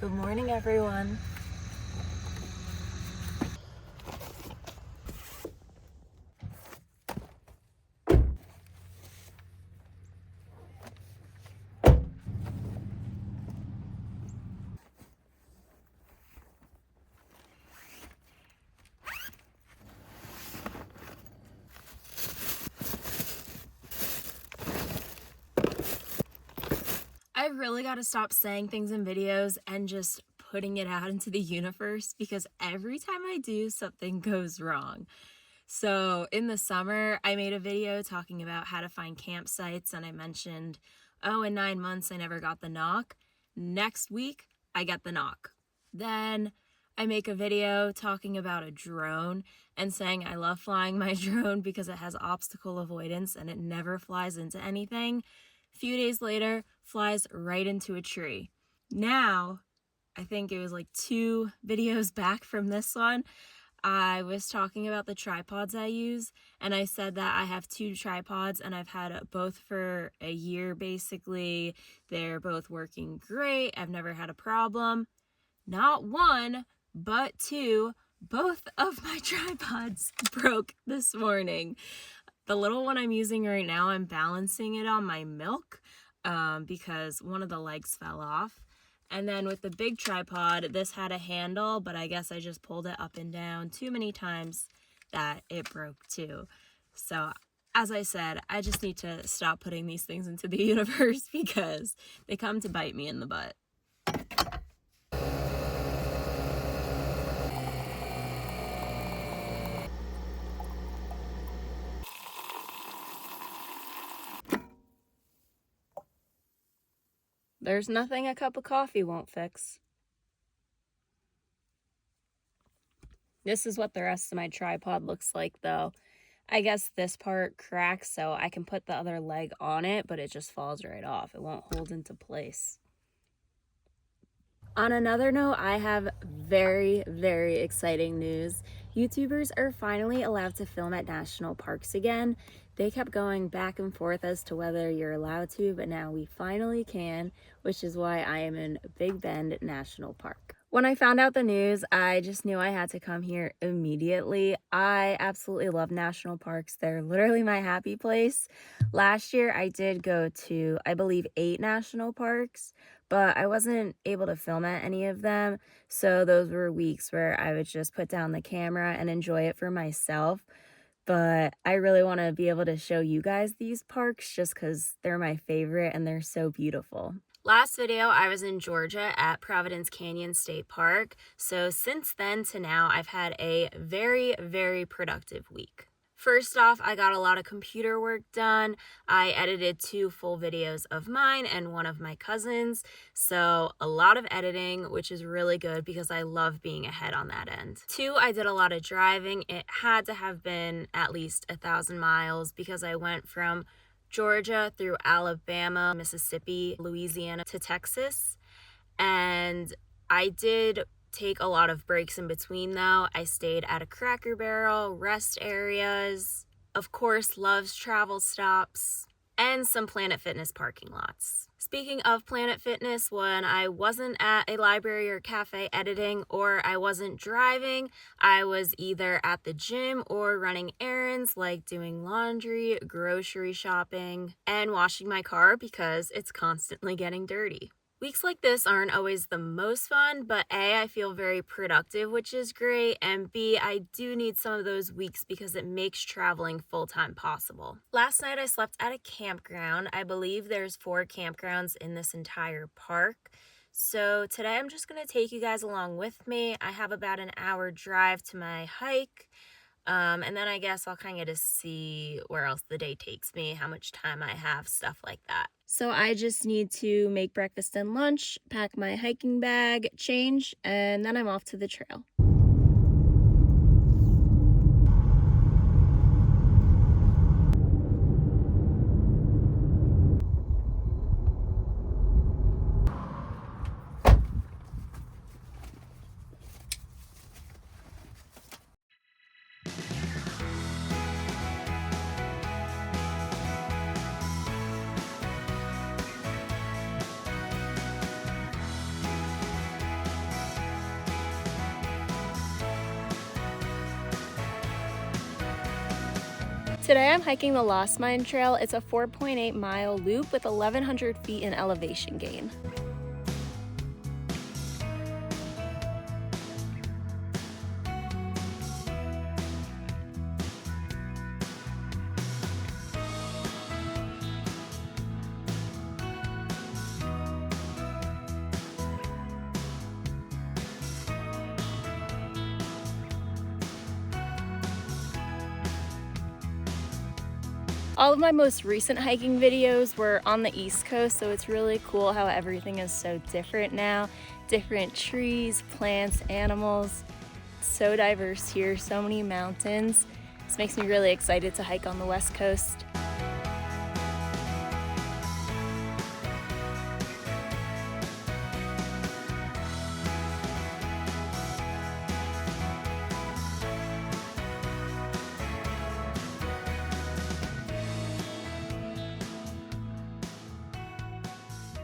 Good morning, everyone. I've really got to stop saying things in videos and just putting it out into the universe because every time I do, something goes wrong. So in the summer, I made a video talking about how to find campsites, and I mentioned, oh, in 9 months, I never got the knock. Next week, I get the knock. Then I make a video talking about a drone and saying I love flying my drone because it has obstacle avoidance and it never flies into anything. A few days later, flies right into a tree. Now, I think it was like 2 videos back from this one, I was talking about the tripods I use, and I said that I have 2 tripods and I've had both for a year basically. They're both working great. I've never had a problem. Not 1, but 2. Both of my tripods broke this morning. The little one I'm using right now, I'm balancing it on my milk because one of the legs fell off. And then with the big tripod, this had a handle, but I guess I just pulled it up and down too many times that it broke too. So as I said, I just need to stop putting these things into the universe because they come to bite me in the butt. There's nothing a cup of coffee won't fix. This is what the rest of my tripod looks like though. I guess this part cracks so I can put the other leg on it, but it just falls right off. It won't hold into place. On another note, I have very, very exciting news. YouTubers are finally allowed to film at national parks again. They kept going back and forth as to whether you're allowed to, but now we finally can, which is why I am in Big Bend National Park. When I found out the news, I just knew I had to come here immediately. I absolutely love national parks. They're literally my happy place. Last year, I did go to, I believe, 8 national parks, but I wasn't able to film at any of them. So those were weeks where I would just put down the camera and enjoy it for myself. But I really want to be able to show you guys these parks just because they're my favorite and they're so beautiful. Last video, I was in Georgia at Providence Canyon State Park. So since then to now, I've had a very, very productive week. First off, I got a lot of computer work done. I edited 2 full videos of mine and one of my cousins. So a lot of editing, which is really good because I love being ahead on that end. 2, I did a lot of driving. It had to have been at least 1,000 miles because I went from Georgia through Alabama, Mississippi, Louisiana to Texas. And I did take a lot of breaks in between though. I stayed at a Cracker Barrel, rest areas, of course Love's travel stops, and some Planet Fitness parking lots. Speaking of Planet Fitness, when I wasn't at a library or cafe editing or I wasn't driving, I was either at the gym or running errands like doing laundry, grocery shopping, and washing my car because it's constantly getting dirty. Weeks like this aren't always the most fun, but A, I feel very productive, which is great, and B, I do need some of those weeks because it makes traveling full-time possible. Last night I slept at a campground. I believe there's 4 campgrounds in this entire park. So today I'm just going to take you guys along with me. I have about an hour drive to my hike. And then I guess I'll kind of just see where else the day takes me, how much time I have, stuff like that. So I just need to make breakfast and lunch, pack my hiking bag, change, and then I'm off to the trail. Today I'm hiking the Lost Mine Trail. It's a 4.8 mile loop with 1,100 feet in elevation gain. All of my most recent hiking videos were on the East Coast, so it's really cool how everything is so different now. Different trees, plants, animals. It's so diverse here, so many mountains. This makes me really excited to hike on the West Coast.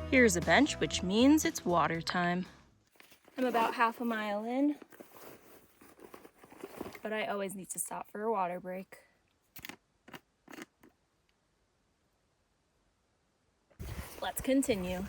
Here's a bench, which means it's water time. I'm about half a mile in, but I always need to stop for a water break. Let's continue.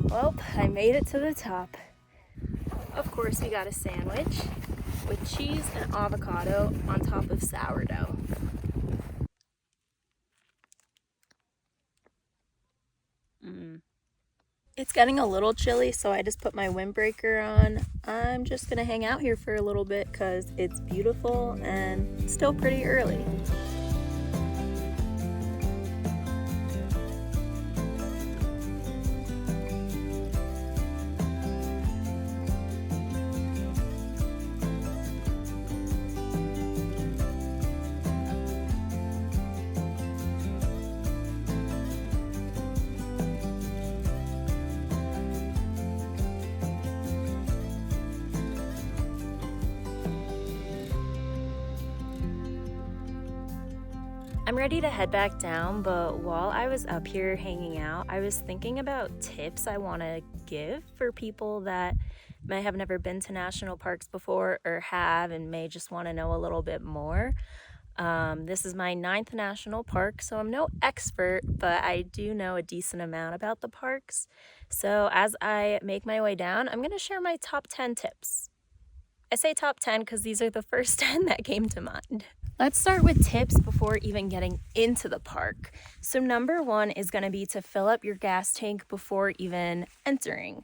Well, I made it to the top. Of course, we got a sandwich with cheese and avocado on top of sourdough. It's getting a little chilly, so I just put my windbreaker on. I'm just gonna hang out here for a little bit because it's beautiful and still pretty early. I'm ready to head back down, but while I was up here hanging out, I was thinking about tips I want to give for people that may have never been to national parks before or have and may just want to know a little bit more. This is my 9th national park, so I'm no expert, but I do know a decent amount about the parks. So as I make my way down, I'm going to share my top 10 tips. I say top 10 because these are the first 10 that came to mind. Let's start with tips before even getting into the park. So number 1 is going to be to fill up your gas tank before even entering.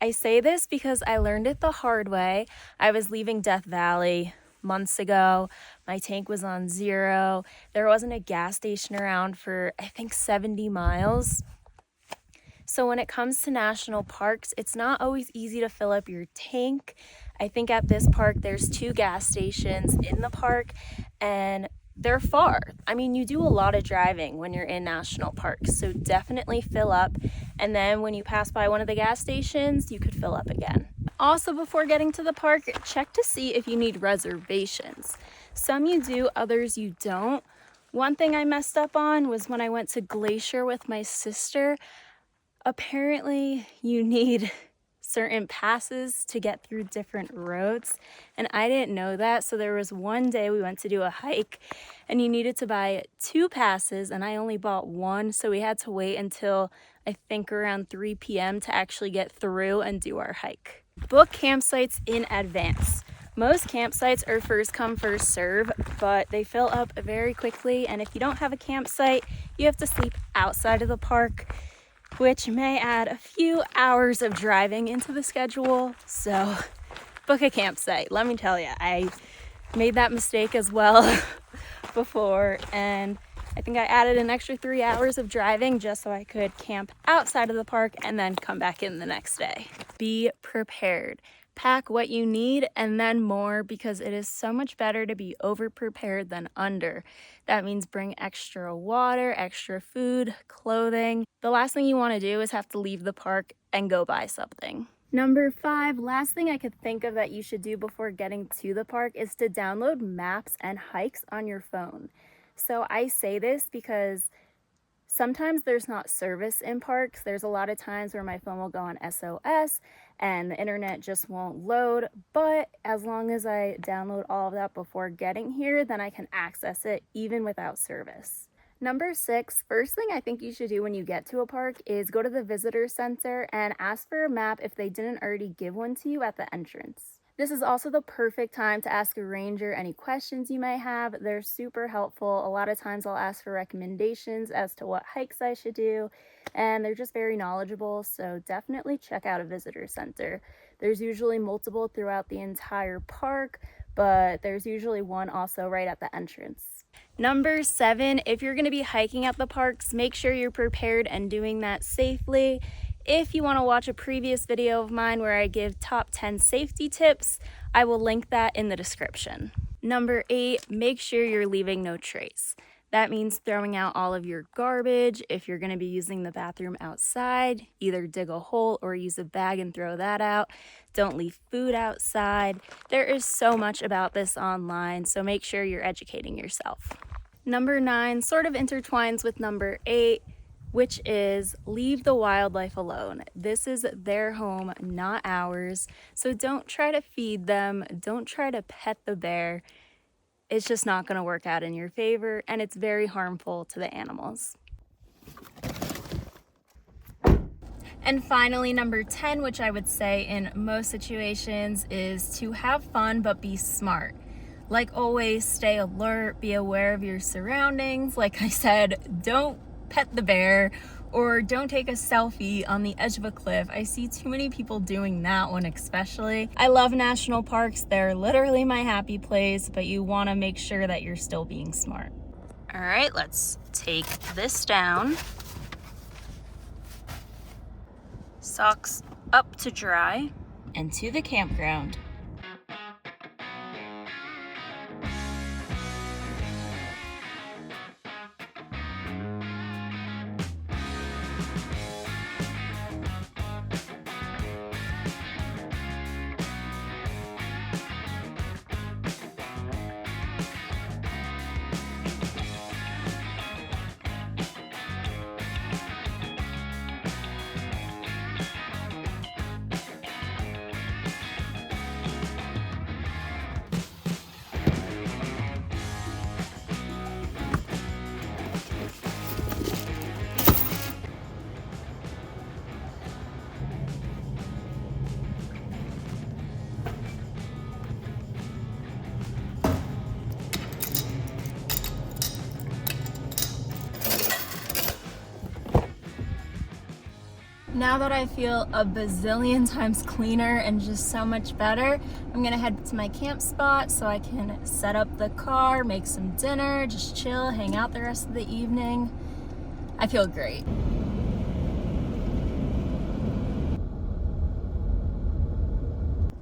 I say this because I learned it the hard way. I was leaving Death Valley months ago. My tank was on 0. There wasn't a gas station around for, I think, 70 miles. So when it comes to national parks, it's not always easy to fill up your tank. I think at this park, there's 2 gas stations in the park and they're far. I mean, you do a lot of driving when you're in national parks, so definitely fill up. And then when you pass by one of the gas stations, you could fill up again. Also, before getting to the park, check to see if you need reservations. Some you do, others you don't. One thing I messed up on was when I went to Glacier with my sister. Apparently, you need certain passes to get through different roads, and I didn't know that. So there was one day we went to do a hike and you needed to buy 2 passes and I only bought 1, so we had to wait until I think around 3 p.m. to actually get through and do our hike. Book campsites in advance. Most campsites are first come first serve, but they fill up very quickly, and if you don't have a campsite, you have to sleep outside of the park, which may add a few hours of driving into the schedule. So book a campsite. Let me tell you, I made that mistake as well before, and I think I added an extra 3 hours of driving just so I could camp outside of the park and then come back in the next day. Be prepared. Pack what you need and then more, because it is so much better to be over prepared than under. That means bring extra water, extra food, clothing. The last thing you want to do is have to leave the park and go buy something. Number 5, last thing I could think of that you should do before getting to the park is to download maps and hikes on your phone. So I say this because sometimes there's not service in parks. There's a lot of times where my phone will go on SOS and the internet just won't load. But as long as I download all of that before getting here, then I can access it even without service. Number 6, first thing I think you should do when you get to a park is go to the visitor center and ask for a map if they didn't already give one to you at the entrance. This is also the perfect time to ask a ranger any questions you might have. They're super helpful. A lot of times I'll ask for recommendations as to what hikes I should do, and they're just very knowledgeable, so definitely check out a visitor center. There's usually multiple throughout the entire park, but there's usually one also right at the entrance. Number 7, if you're going to be hiking at the parks, make sure you're prepared and doing that safely. If you want to watch a previous video of mine where I give top 10 safety tips, I will link that in the description. Number 8, make sure you're leaving no trace. That means throwing out all of your garbage. If you're going to be using the bathroom outside, either dig a hole or use a bag and throw that out. Don't leave food outside. There is so much about this online, so make sure you're educating yourself. Number 9 sort of intertwines with number 8, which is leave the wildlife alone. This is their home, not ours. So don't try to feed them. Don't try to pet the bear. It's just not going to work out in your favor, and it's very harmful to the animals. And finally, number 10, which I would say in most situations, is to have fun but be smart. Like always, stay alert, be aware of your surroundings. Like I said, don't pet the bear or don't take a selfie on the edge of a cliff. I see too many people doing that one especially. I love national parks. They're literally my happy place, but you want to make sure that you're still being smart. All right, let's take this down. Socks up to dry and to the campground. Now that I feel a bazillion times cleaner and just so much better, I'm gonna head to my camp spot so I can set up the car, make some dinner, just chill, hang out the rest of the evening. I feel great.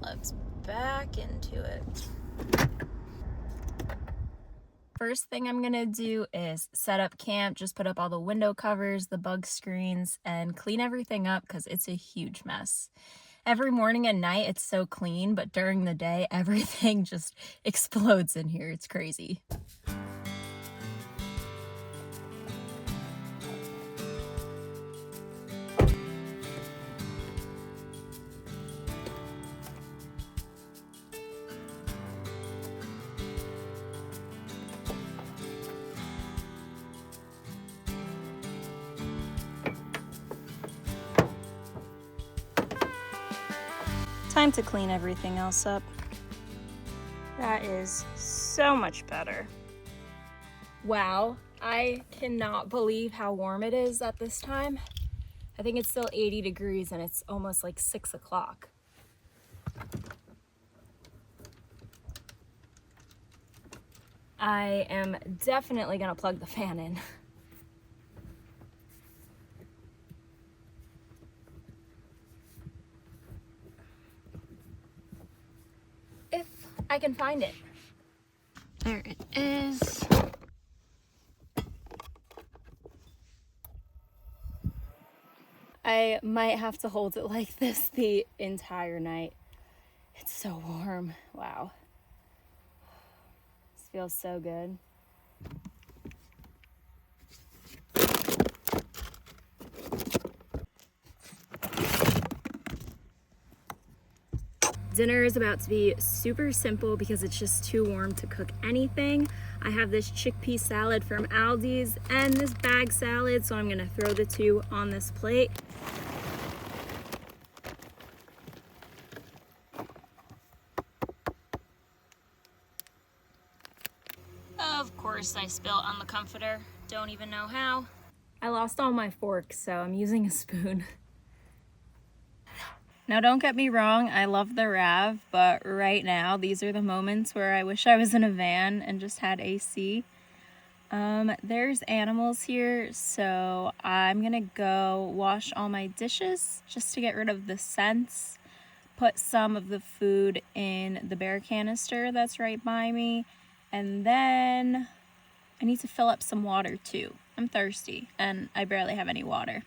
Let's back into it. First thing I'm gonna do is set up camp, just put up all the window covers, the bug screens, and clean everything up because it's a huge mess. Every morning and night it's so clean, but during the day everything just explodes in here. It's crazy. Time to clean everything else up. That is so much better. Wow, I cannot believe how warm it is at this time. I think it's still 80 degrees and it's almost like 6 o'clock. I am definitely gonna plug the fan in. If I can find it. There it is. I might have to hold it like this the entire night. It's so warm. Wow. This feels so good. Dinner is about to be super simple because it's just too warm to cook anything. I have this chickpea salad from Aldi's and this bag salad, so I'm gonna throw the two on this plate. Of course, I spill on the comforter. Don't even know how. I lost all my forks, so I'm using a spoon. Now, don't get me wrong, I love the RAV, but right now, these are the moments where I wish I was in a van and just had AC. There's animals here, so I'm gonna go wash all my dishes just to get rid of the scents. Put some of the food in the bear canister that's right by me, and then I need to fill up some water too. I'm thirsty, and I barely have any water.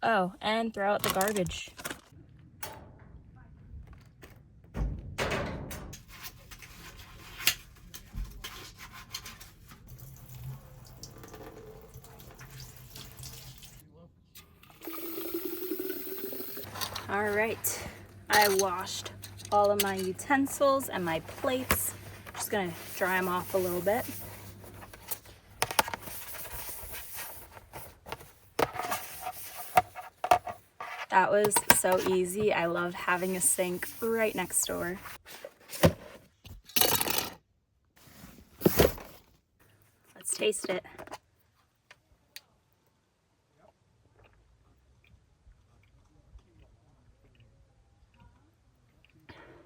Oh, and throw out the garbage. All right, I washed all of my utensils and my plates. Just gonna dry them off a little bit. That was so easy. I loved having a sink right next door. Let's taste it.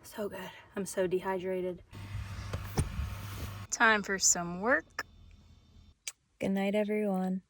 So good. I'm so dehydrated. Time for some work. Good night, everyone.